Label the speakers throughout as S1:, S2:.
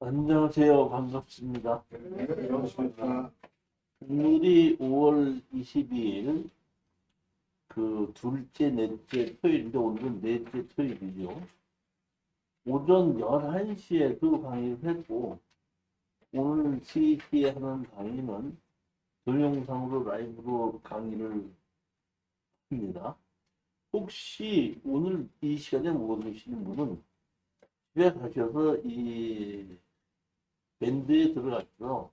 S1: 안녕하세요. 반갑습니다.
S2: 네, 안녕하십니까.
S1: 오늘이 5월 22일, 둘째, 넷째 토요일인데, 오늘은 넷째 토요일이죠. 오전 11시에도 강의를 했고, 오늘 3시에 하는 강의는 동영상으로 라이브로 강의를 합니다. 혹시 오늘 이 시간에 못 오시는 분은 집에 가셔서 이 밴드에 들어가서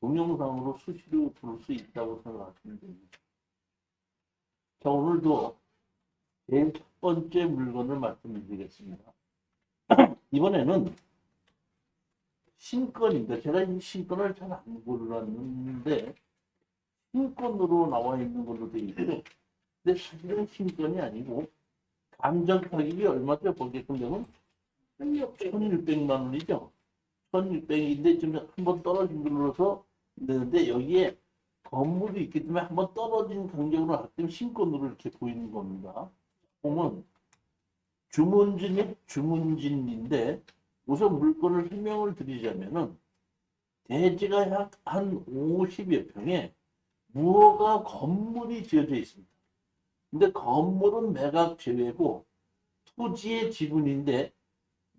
S1: 동영상으로 수시로 볼 수 있다고 생각하시면 됩니다. 자, 오늘도 제일 첫 번째 물건을 말씀드리겠습니다. 이번에는 신건인데, 제가 이 신건을 잘 안 골랐는데, 신건으로 나와 있는 걸로 되어 있고, 근데 사실은 신건이 아니고, 감정 가격이 얼마죠? 보게끔 되면 1,600만 원이죠. 1,600인데 지금 한번 떨어진 걸로서 있는데 여기에 건물이 있기 때문에 한번 떨어진 간격으로 하기 때문에 신건으로 이렇게 보이는 겁니다. 보면 주문진인데 우선 물건을 설명을 드리자면은 대지가 약 한 50여 평에 무허가 건물이 지어져 있습니다. 근데 건물은 매각 제외고 토지의 지분인데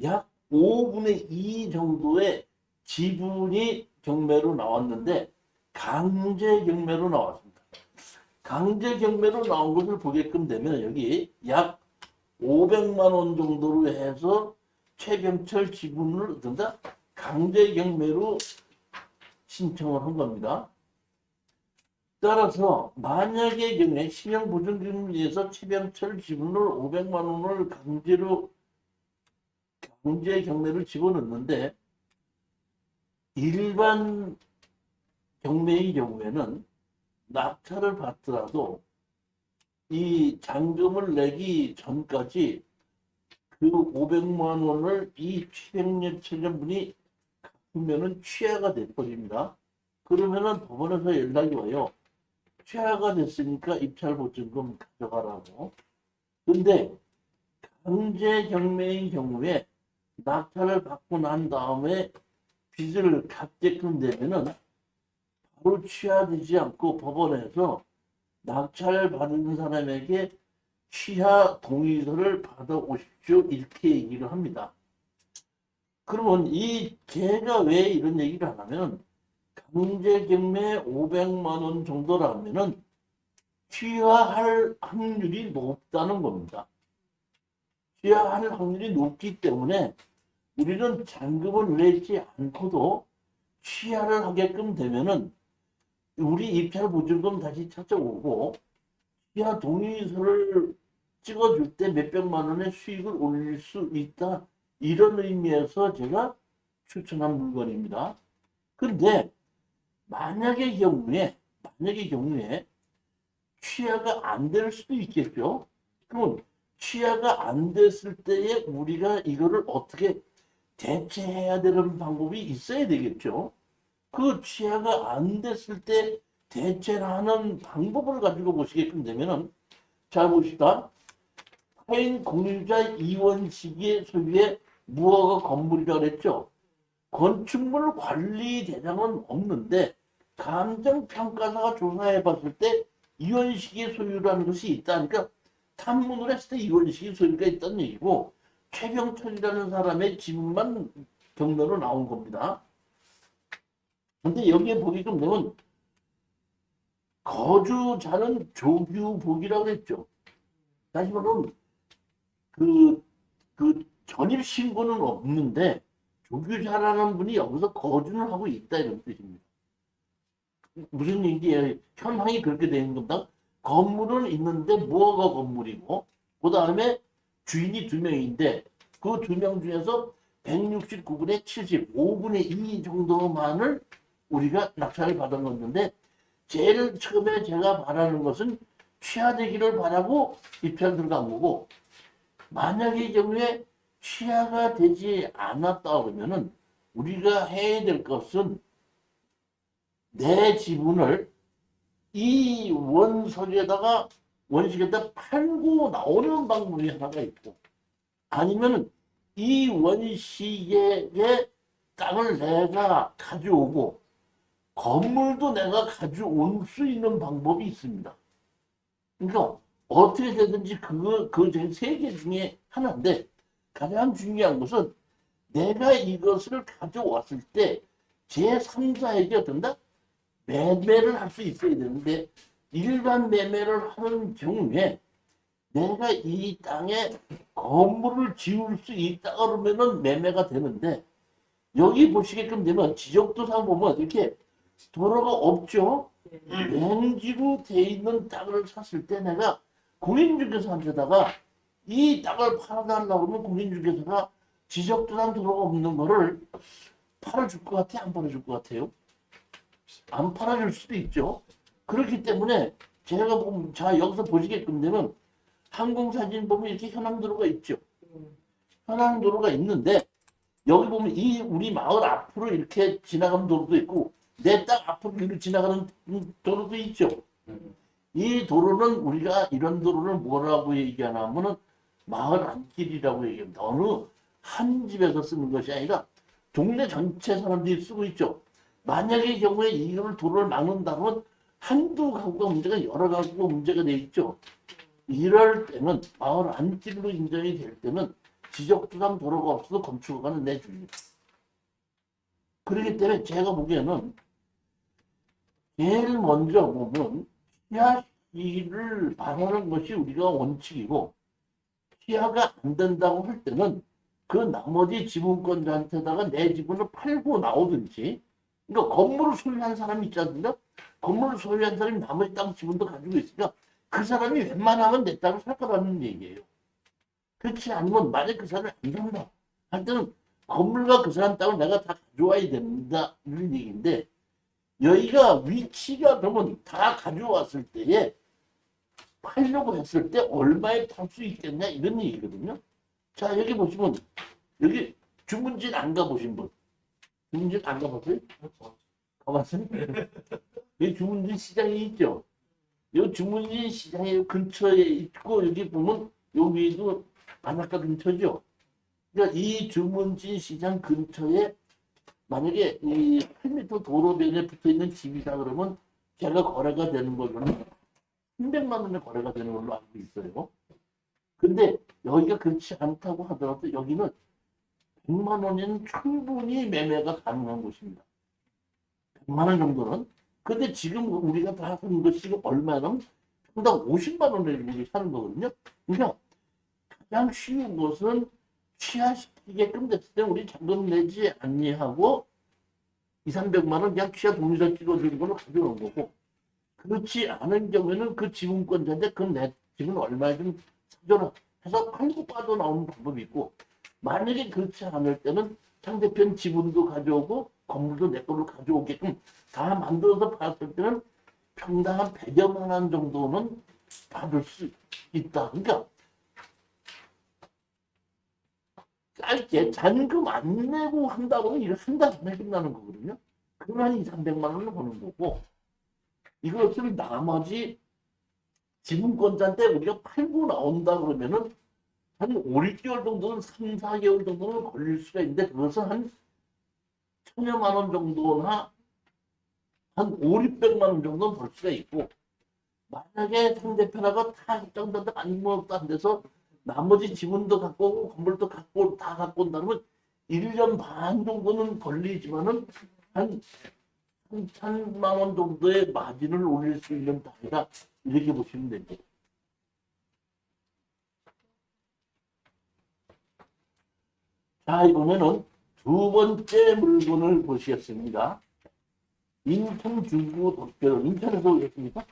S1: 약 5분의 2 정도의 지분이 경매로 나왔는데 강제 경매로 나왔습니다. 강제 경매로 나온 것을 보게끔 되면 여기 약 500만 원 정도로 해서 최병철 지분을 얻는다. 강제 경매로 신청을 한 겁니다. 따라서 만약의 경우에 신용보증금리에서 최병철 지분을 500만 원을 강제 경매를 집어넣는데 일반 경매의 경우에는 낙찰을 받더라도 이 잔금을 내기 전까지 그 500만 원을 이 최병철 분이 갚으면은 취하가 돼버립니다. 그러면은 법원에서 연락이 와요. 취하가 됐으니까 입찰보증금 가져가라고. 근데 강제 경매의 경우에 낙찰을 받고 난 다음에 빚을 갚게끔 되면은 바로 취하되지 않고 법원에서 낙찰 받은 사람에게 취하 동의서를 받아오십시오 이렇게 얘기를 합니다. 그러면 걔가 왜 이런 얘기를 하냐면 강제 경매 500만 원 정도라면은 취하할 확률이 높다는 겁니다. 취하할 확률이 높기 때문에 우리는 잔금을 내지 않고도 취하를 하게끔 되면은 우리 입찰 보증금 다시 찾아오고 취하 동의서를 찍어줄 때 몇백만 원의 수익을 올릴 수 있다. 이런 의미에서 제가 추천한 물건입니다. 그런데 만약의 경우에 취하가 안 될 수도 있겠죠. 그럼 취하가 안 됐을 때에 우리가 이거를 어떻게 대체해야 되는 방법이 있어야 되겠죠. 그 취하가 안 됐을 때 대체하는 방법을 가지고 보시게끔 되면은 잘 보시다. 타인 공유자 이원 시기의 소유의 무허가 건물이라고 그랬죠. 건축물 관리 대상은 없는데 감정평가사가 조사해 봤을 때 이원식의 소유라는 것이 있다. 그러니까 탐문을 했을 때 이원식의 소유가 있다는 얘기고 최병철이라는 사람의 지분만 경로로 나온 겁니다. 근데 여기에 보게끔 되면 거주자는 조규복이라고 했죠. 다시 말하면 전입신고는 없는데 조규자라는 분이 여기서 거주를 하고 있다 이런 뜻입니다. 무슨 얘기예요? 현황이 그렇게 되는 겁니다. 건물은 있는데 무허가 건물이고 그 다음에 주인이 2명인데 그 2명 중에서 169분의 75분의 2 정도만을 우리가 낙찰을 받은 건데 제일 처음에 제가 바라는 것은 취하되기를 바라고 입찰 들어간 거고 만약의 경우에 취하가 되지 않았다 그러면은 우리가 해야 될 것은 내 지분을 이 원석에다가 원식에다 팔고 나오는 방법이 하나가 있고 아니면 이 원식에 땅을 내가 가져오고 건물도 내가 가져올 수 있는 방법이 있습니다. 그러니까 어떻게 되든지 세 개 중에 하나인데 가장 중요한 것은 내가 이것을 가져왔을 때 제3자에게 어떤다? 매매를 할 수 있어야 되는데 일반 매매를 하는 경우에 내가 이 땅에 건물을 지을 수 있다 그러면은 매매가 되는데 여기 보시게끔 되면 지적도상 보면 이렇게 도로가 없죠. 냉지로 돼 있는 땅을 샀을 때 내가 공인중개사한테다가 이 땅을 팔아달라고 하면 공인중개사가 지적도상 도로가 없는 거를 팔아줄 것 같아? 안 팔아줄 것 같아요? 안 팔아줄 수도 있죠. 그렇기 때문에 제가 보면 자 여기서 보시게끔 되면 항공사진 보면 이렇게 현황도로가 있죠. 현황도로가 있는데 여기 보면 이 우리 마을 앞으로 이렇게 지나가는 도로도 있고 내 땅 앞으로 이렇게 지나가는 도로도 있죠. 이 도로는 우리가 이런 도로를 뭐라고 얘기하나 하면은 마을 안길이라고 얘기합니다. 어느 한 집에서 쓰는 것이 아니라 동네 전체 사람들이 쓰고 있죠. 만약의 경우에 이걸 도로를 막는다면 한두 가구가 문제가 여러 가구가 문제가 돼 있죠. 이럴 때는 마을 안길로 인정이 될 때는 지적도상 도로가 없어도 건축허가는 내줍니다. 그렇기 때문에 제가 보기에는 제일 먼저 보면 시야 시를 바라는 것이 우리가 원칙이고 시야가 안 된다고 할 때는 그 나머지 지분권자한테다가 내 지분을 팔고 나오든지 그러니까 건물을 소유한 사람이 있지 않습니까? 건물을 소유한 사람이 나머지 땅 지분도 가지고 있으니까 그 사람이 웬만하면 내 땅을 살 거라는 얘기예요. 그렇지 않으면 만약 그 사람이 안 산다 할 때는 건물과 그 사람 땅을 내가 다 가져와야 된다 이런 얘기인데 여기가 위치가 그러면 다 가져왔을 때에 팔려고 했을 때 얼마에 팔 수 있겠냐 이런 얘기거든요. 자 여기 보시면 여기 주문진 안 가보신 분 주문진 안 가봤어요? 가봤어요? 여기 주문진 시장이 있죠. 여기 주문진 시장의 근처에 있고 여기 보면 여기도 바닷가 근처죠. 그러니까 이 주문진 시장 근처에 만약에 이 8m 도로변에 붙어 있는 집이다 그러면 걔가 거래가 되는 걸로는 300만 원에 거래가 되는 걸로 알고 있어요. 근데 여기가 그렇지 않다고 하더라도 여기는 100만 원이면 충분히 매매가 가능한 곳입니다. 100만 원 정도는. 근데 지금 우리가 다 하는 것이 얼마냐면 평당 50만 원에 우리 사는 거거든요. 그러니까 가장 쉬운 것은 취하시키게끔 됐을 때 우리 자금 내지 않니하고 2, 300만 원 그냥 취하 동의서 찍어주는 걸로 가져오는 거고 그렇지 않은 경우에는 그 지분권자인데 그 내 지분 얼마에 좀 사줘라 해서 팔고 빠져나오는 방법이 있고 만약에 그렇지 않을 때는 상대편 지분도 가져오고 건물도 내 걸로 가져오게끔 다 만들어서 받았을 때는 평당 한 100여만 원 정도는 받을 수 있다. 그러니까 짧게 잔금 안 내고 한다고는 이거 한 달 안에 끝나는 거거든요. 그러면 한 2, 300만 원을 버는 거고 이것을 나머지 지분권자한테 우리가 팔고 나온다 그러면은 한 5, 6개월 정도는 3, 4개월 정도는 걸릴 수가 있는데 그것은 한 1,000여만 원 정도나 한 5, 600만 원 정도는 벌 수가 있고 만약에 상대편하고 다 협정된다 아무것도 안 돼서 나머지 지분도 갖고 오고 건물도 갖고 다 갖고 온다면 1년 반 정도는 걸리지만은 한 3천만 원 정도의 마진을 올릴 수 있는 단위다 이렇게 보시면 됩니다. 자 이번에는 두 번째 물건을 보시겠습니다. 인천 중구 덕별 인천에서 오셨습니까?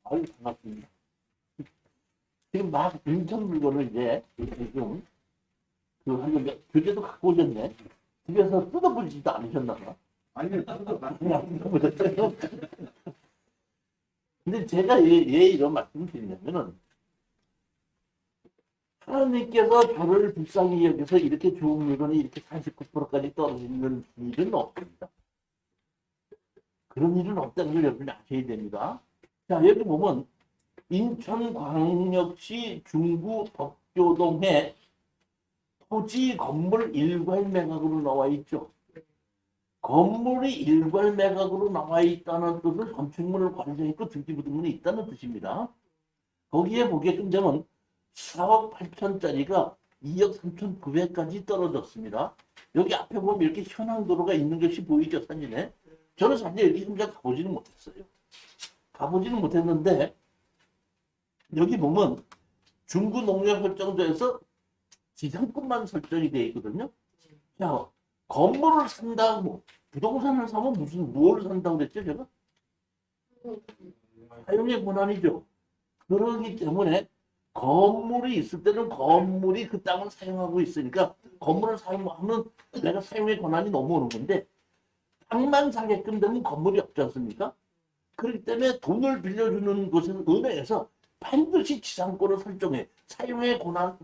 S1: 아유 반갑습니다. 지금 막 인천 물건을 이제 지금 그 교재도 갖고 오셨네. 집에서 뜯어보지도 않으셨나 봐.
S2: 아니요,
S1: 그냥 뜯어보셨어요. 근데 제가 왜 이런 말씀을 드리냐면은 하나님께서 저를 불쌍히 여기서 이렇게 좋은 물건이 이렇게 49%까지 떨어지는 일은 없습니다. 그런 일은 없다는 걸 여러분이 아셔야 됩니다. 자 여기 보면 인천광역시 중구 덕교동에 토지 건물 일괄 매각으로 나와 있죠. 건물이 일괄 매각으로 나와 있다는 뜻은 건축물을 관리하고 등기부등본이 있다는 뜻입니다. 거기에 보게끔 되면 4억 8천짜리가 2억 3천9백까지 떨어졌습니다. 여기 앞에 보면 이렇게 현황도로가 있는 것이 보이죠, 사진에. 저는 사실 여기 현장 가보지는 못했어요. 가보지는 못했는데 여기 보면 중구 농협 설정도에서 지상권만 설정이 되어 있거든요. 자, 건물을 산다고 부동산을 사면 무슨 무엇을 산다고 그랬죠, 제가? 사용의 권한이죠. 그러기 때문에 건물이 있을 때는 건물이 그 땅을 사용하고 있으니까 건물을 사용하면 내가 사용의 권한이 넘어오는 건데 땅만 사게끔 되면 건물이 없지 않습니까? 그렇기 때문에 돈을 빌려주는 곳은 은행에서 반드시 지상권을 설정해 사용의 권한을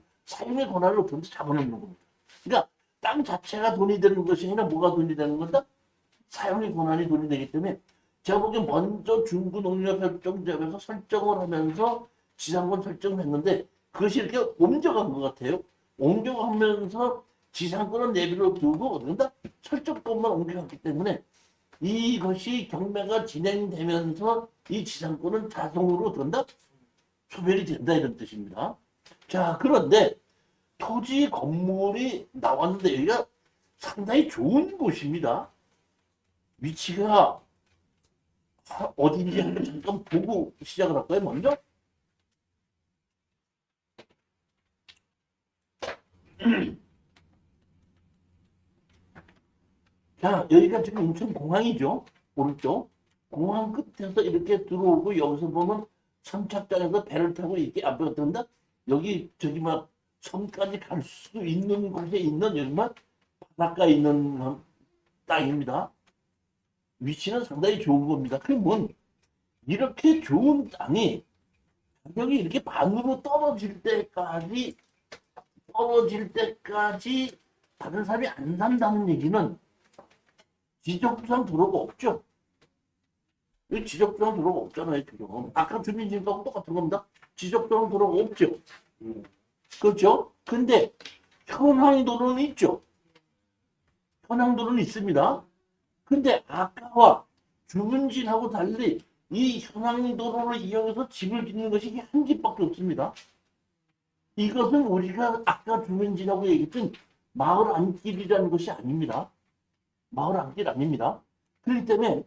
S1: 돈을 잡아놓는 겁니다. 그러니까 땅 자체가 돈이 되는 것이 아니라 뭐가 돈이 되는 건다? 사용의 권한이 돈이 되기 때문에 제가 보기엔 먼저 중구농협협정제에서 설정을 하면서 지상권 설정을 했는데 그것이 이렇게 옮겨간 것 같아요. 옮겨가면서 지상권은 내비로 두고 그런다 설정권만 옮겨갔기 때문에 이것이 경매가 진행되면서 이 지상권은 자동으로 된다 소멸이 된다 이런 뜻입니다. 자, 그런데 토지 건물이 나왔는데 여기가 상당히 좋은 곳입니다. 위치가 어딘지 한번 잠깐 보고 시작을 할까요, 먼저? 자, 여기가 지금 인천공항이죠. 오른쪽. 공항 끝에서 이렇게 들어오고 여기서 보면 선착장에서 배를 타고 이렇게 앞에 든다. 여기 저기 막 섬까지 갈 수 있는 곳에 있는 여기만 바닷가에 있는 땅입니다. 위치는 상당히 좋은 겁니다. 그러면 이렇게 좋은 땅이 가격이 이렇게 반으로 떨어질 때까지 다른 사람이 안 산다는 얘기는 지적부상 도로가 없죠. 이 지적부상 도로가 없잖아요, 지금. 아까 주민진하고 똑같은 겁니다. 지적부상 도로가 없죠. 그렇죠? 근데 현황도로는 있죠. 현황도로는 있습니다. 근데 아까와 주민진하고 달리 이 현황도로를 이용해서 집을 짓는 것이 한 집밖에 없습니다. 이것은 우리가 아까 주민진하고 얘기했던 마을 안길이라는 것이 아닙니다. 마을 안길 아닙니다. 그렇기 때문에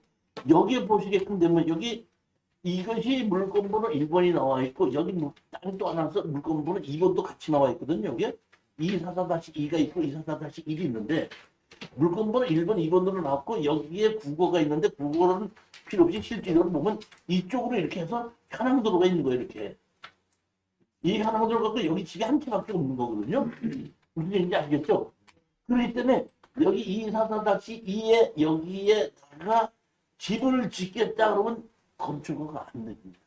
S1: 여기에 보시게끔 되면 여기 이것이 물건번호 1번이 나와 있고 여기 땅이 또 하나 서 물건번호 2번도 같이 나와 있거든요. 여기에 244-2가 있고 244-1이 있는데 물건번호 1번, 2번으로 나왔고 여기에 국어가 있는데 국어는 필요 없이 실질적으로 보면 이쪽으로 이렇게 해서 현황도로가 있는 거예요. 이렇게. 이 현황도로 갖고 여기 집이 한 채밖에 없는 거거든요. 무슨 얘기인지 아시겠죠? 그렇기 때문에 여기 244-2에 여기에다가 집을 짓겠다 그러면 건축허가 안 됩니다.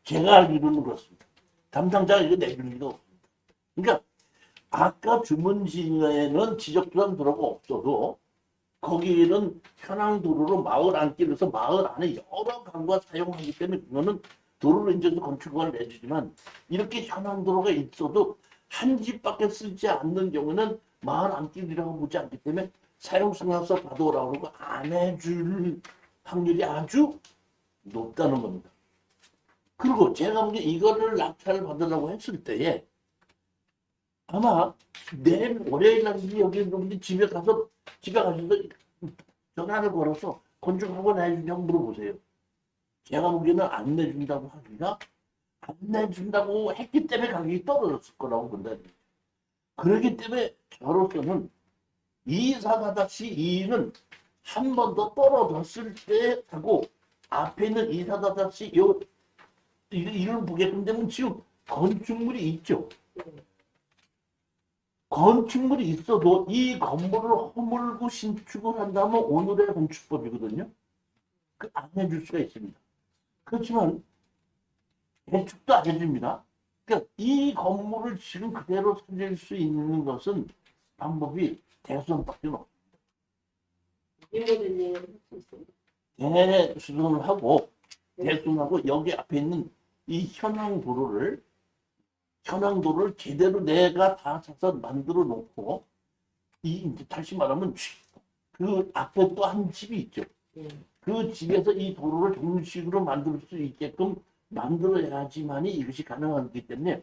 S1: 제가 알기로는 그렇습니다. 담당자가 이거 내주는 리가 없습니다. 그러니까 아까 주문지에는 지적도상 도로가 없어도 거기는 현황도로로 마을 안길에서 마을 안에 여러 가구가 사용하기 때문에 그거는 도로를 인정해서 건축허가를 내주지만 이렇게 현황도로가 있어도 한 집밖에 쓰지 않는 경우는 마을 안길이라고 보지 않기 때문에 사용승낙서 받아오라고 그러고 안 해줄 확률이 아주 높다는 겁니다. 그리고 제가 보기에 이거를 낙찰을 받으려고 했을 때에 아마 내일 월요일 날 여기 있는 집에 가셔서 전화를 걸어서 건축하고 내주냐고 물어보세요. 제가 보기에는 안 내준다고 하기가 안 내준다고 했기 때문에 가격이 떨어졌을 거라고 본다. 그렇기 때문에 저로서는 244-2는 한 번 더 떨어졌을 때 하고 앞에 있는 244-2 이를 보게끔 되면 지금 건축물이 있죠. 건축물이 있어도 이 건물을 허물고 신축을 한다면 오늘의 건축법이거든요. 그 안 해줄 수가 있습니다. 그렇지만 대축도 안 해줍니다. 그러니까 이 건물을 지금 그대로 살릴 수 있는 것은 방법이 대수선밖에 없습니다. 대수선을 하고 대수선하고 여기 앞에 있는 이 현황도로를 제대로 내가 다 찾아서 만들어 놓고 이제 다시 말하면 그 앞에 또 한 집이 있죠. 그 집에서 이 도로를 정식으로 만들 수 있게끔 만들어야지만이 이것이 가능하기 때문에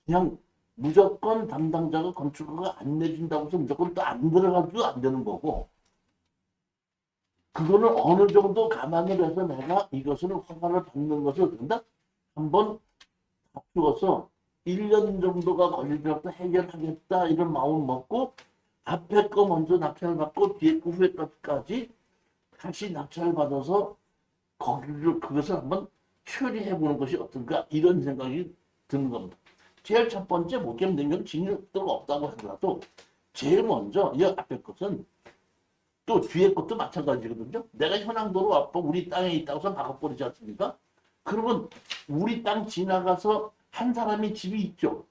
S1: 그냥 무조건 담당자가 건축가가 안 내준다고 해서 무조건 또 안 들어가도 안 되는 거고, 그거는 어느 정도 감안을 해서 내가 이것을 허가를 받는 것을 된다? 한번 합주어서 1년 정도가 걸리더라도 해결하겠다 이런 마음 먹고 앞에 거 먼저 낙찰 받고 뒤에 거 후에 것까지 다시 낙찰 받아서 거기를 그것을 한번 처리해 보는 것이 어떤가 이런 생각이 드는 겁니다. 제일 첫 번째 못하면 되면 진흙도가 없다고 하더라도 제일 먼저 이 앞에 것은 또 뒤에 것도 마찬가지거든요. 내가 현황도로 앞에 우리 땅에 있다고 해서 막아버리지 않습니까? 그러면 우리 땅 지나가서 한 사람이 집이 있죠.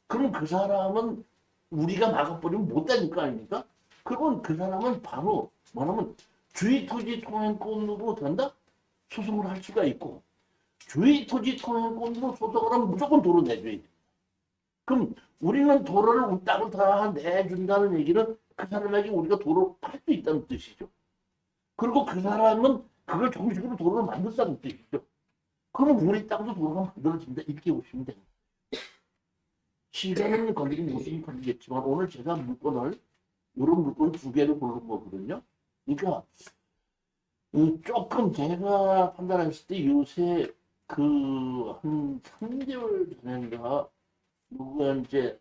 S1: 그럼 그 사람은 우리가 막아버리면 못 되니까 아닙니까? 그러면 그 사람은 바로 뭐냐면 주의토지 통행권으로 된다? 소송을 할 수가 있고, 주의토지 통행권으로 소송을 하면 무조건 도로 내줘야 돼. 그럼 우리는 도로를 우리 땅을 다 내준다는 얘기는 그 사람에게 우리가 도로 팔 수 있다는 뜻이죠. 그리고 그 사람은 그걸 정식으로 도로를 만들었다는 뜻이죠. 그럼 우리 땅도 도로가 만들어진다 이렇게 보시면 됩니다. 시간은 걸리긴 무슨 걸리겠지만 오늘 제가 물건을 이런 물건 두 개를 고른 거거든요. 그러니까 조금 제가 판단했을 때 요새 그 한 3개월 전인가 누가 이제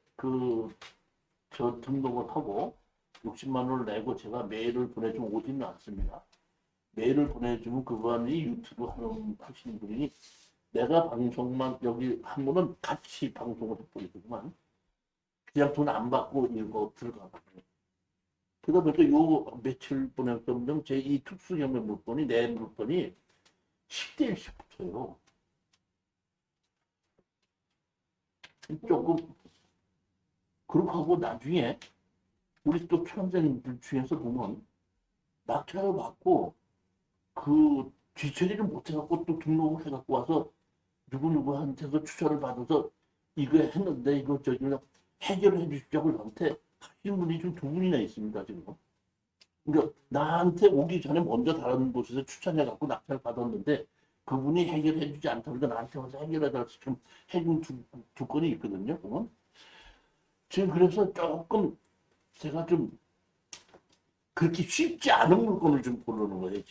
S1: 저 등록을 하고 60만 원을 내고 제가 메일을 보내주면 오지는 않습니다. 메일을 보내주면 그분이 유튜브 하시는 분이 내가 방송만 여기 한 번은 같이 방송을 해버리더구만. 그냥 돈 안 받고 이거 들어가거든요. 그러다 보니까 요 며칠 보냈던 제 이 특수경매 물건이 내 물건이 10대 1씩 붙어요. 조금 그렇게 하고 나중에 우리 또 초년생들 중에서 보면 낙찰을 받고 그 뒤처리를 못해갖고 또 등록을 해갖고 와서 누구누구한테서 추천을 받아서 이거 했는데 이거 저기 해결해 주십시오. 나한테 하시는 분이 좀 두 분이나 있습니다 지금. 그러니까 나한테 오기 전에 먼저 다른 곳에서 추천해갖고 낙찰 받았는데 그분이 해결해 주지 않다니까 나한테 와서 해결해달라고 좀 해준 두 건이 있거든요. 그건. 지금 그래서 조금 제가 좀 그렇게 쉽지 않은 물건을 좀 고르는 거예요.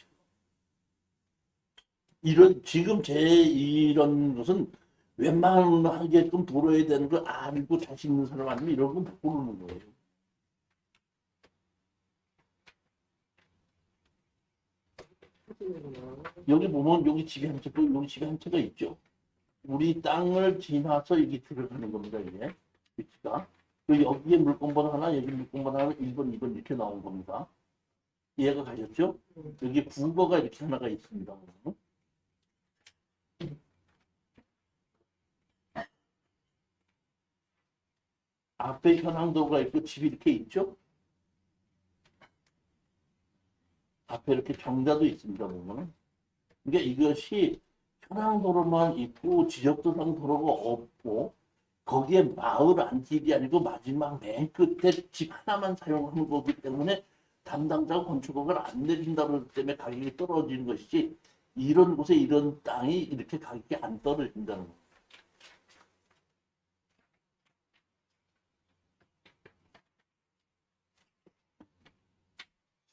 S1: 지금. 지금 제 이런 것은 웬만하게끔 도로에 대한 걸 알고 자신 있는 사람 아니면 이런 건 못 고르는 거예요. 여기 보면 여기 집이 한 채, 또 여기 집이 한 채가 있죠. 우리 땅을 지나서 여기 들어가는 겁니다. 이게 위치가. 여기에 물건번 하나, 여기 물건번 하나, 1번, 2번 이렇게 나온 겁니다. 이해가 가셨죠? 여기 부거가 이렇게 하나가 있습니다. 앞에 현황도가 있고 집이 이렇게 있죠? 앞에 이렇게 정자도 있습니다. 보면은. 그러니까 이것이 현황도로만 있고 지적도상 도로가 없고 거기에 마을 안집이 아니고 마지막 맨 끝에 집 하나만 사용하는 거기 때문에 담당자가 건축업을 안 내준다는 것 때문에 가격이 떨어지는 것이지 이런 곳에 이런 땅이 이렇게 가격이 안 떨어진다는 거.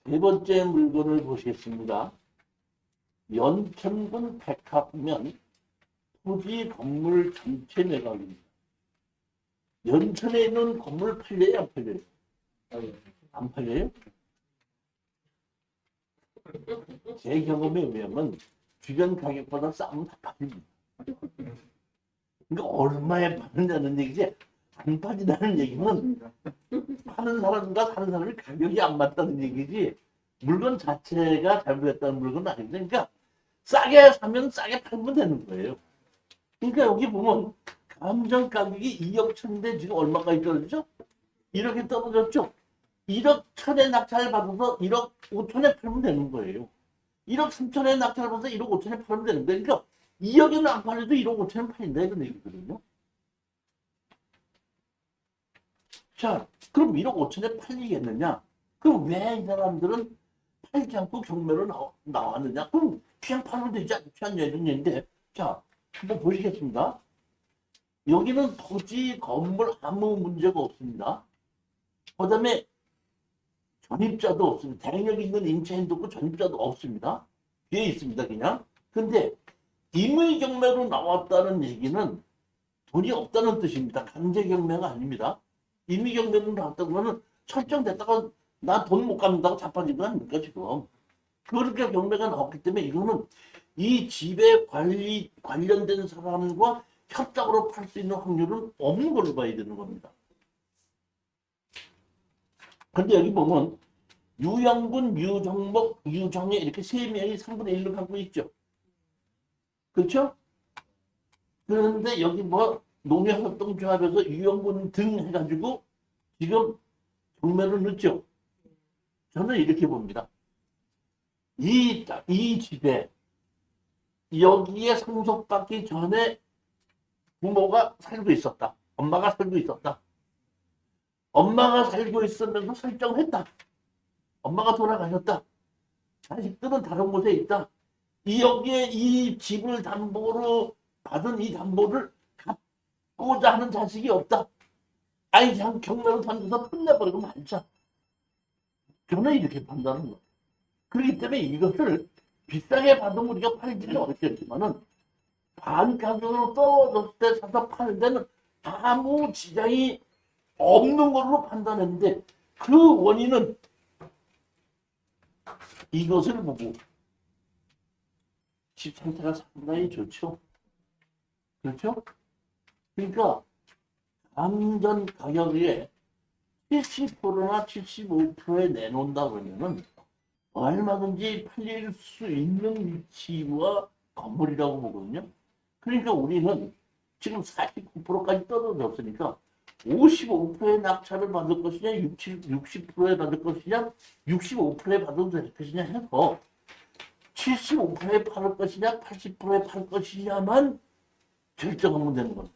S1: 세 번째 물건을 보시겠습니다. 연천군 백합면 토지 건물 전체 매각입니다. 연천에 있는 건물 팔려요, 안 팔려요? 안 팔려요? 제 경험에 의하면 주변 가격보다 싸면 다 팔립니다. 그러니까 얼마에 파느냐는 얘기지 안 팔린다는 얘기는 파는 사람과 사는 사람이 가격이 안 맞다는 얘기지 물건 자체가 잘못됐다는 물건은 아닙니다. 그러니까 싸게 사면 싸게 팔면 되는 거예요. 그러니까 여기 보면 감정 가격이 2억 천인데 지금 얼마까지 떨어지죠? 1억이 떨어졌죠? 1억 천에 낙찰 받아서 1억 5천에 팔면 되는 거예요. 1억 3천에 낙찰 받아서 1억 5천에 팔면 되는 거예요. 그러니까 2억에는 안 팔려도 1억 5천에 팔린다 이런 얘기거든요. 자, 그럼 1억 5천에 팔리겠느냐? 그럼 왜 이 사람들은 팔지 않고 경매로 나왔느냐? 그럼 그냥 팔면 되지 않냐 이런 얘기인데, 자, 한번 보시겠습니다. 여기는 토지, 건물 아무 문제가 없습니다. 그 다음에 전입자도 없습니다. 대행력 있는 임차인도 없고 전입자도 없습니다. 뒤에 있습니다, 그냥. 근데 임의 경매로 나왔다는 얘기는 돈이 없다는 뜻입니다. 강제 경매가 아닙니다. 임의 경매로 나왔다는 거는 설정됐다가 나 돈 못 갚는다고 자빠진 거 아닙니까, 지금. 그렇게 경매가 나왔기 때문에 이거는 이 집에 관련된 사람과 협작으로 팔 수 있는 확률은 없는 걸로 봐야 되는 겁니다. 근데 여기 보면 유영군, 유정목, 유정혜 이렇게 세 명이 3분의 1을 갖고 있죠. 그렇죠? 그런데 여기 뭐 농협협동조합에서 유영군 등 해가지고 지금 경매를 넣죠. 저는 이렇게 봅니다. 이 집에 여기에 상속받기 전에 부모가 살고 있었다. 엄마가 살고 있었다. 엄마가 살고 있으면서 설정했다. 엄마가 돌아가셨다. 자식들은 다른 곳에 있다. 여기에 이 집을 담보로 받은 이 담보를 갚고자 하는 자식이 없다. 아이 그냥 경매로 던져서 끝내버리고 말자. 저는 이렇게 판단하는 거예요. 그렇기 때문에 이것을 비싸게 받으면 우리가 팔지는 어렵겠지만은 반 가격으로 떨어졌을 때 사서 파는 데는 아무 지장이 없는 걸로 판단했는데 그 원인은 이것을 보고 집 상태가 상당히 좋죠. 그렇죠? 그러니까 감전 가격에 70%나 75%에 내놓는다 그러면은 얼마든지 팔릴 수 있는 위치와 건물이라고 보거든요. 그러니까 우리는 지금 49%까지 떨어졌으니까 55%의 낙찰을 받을 것이냐, 60%에 받을 것이냐, 65%에 받을 것이냐 해서 75%에 팔을 것이냐, 80%에 팔 것이냐만 결정하면 되는 겁니다.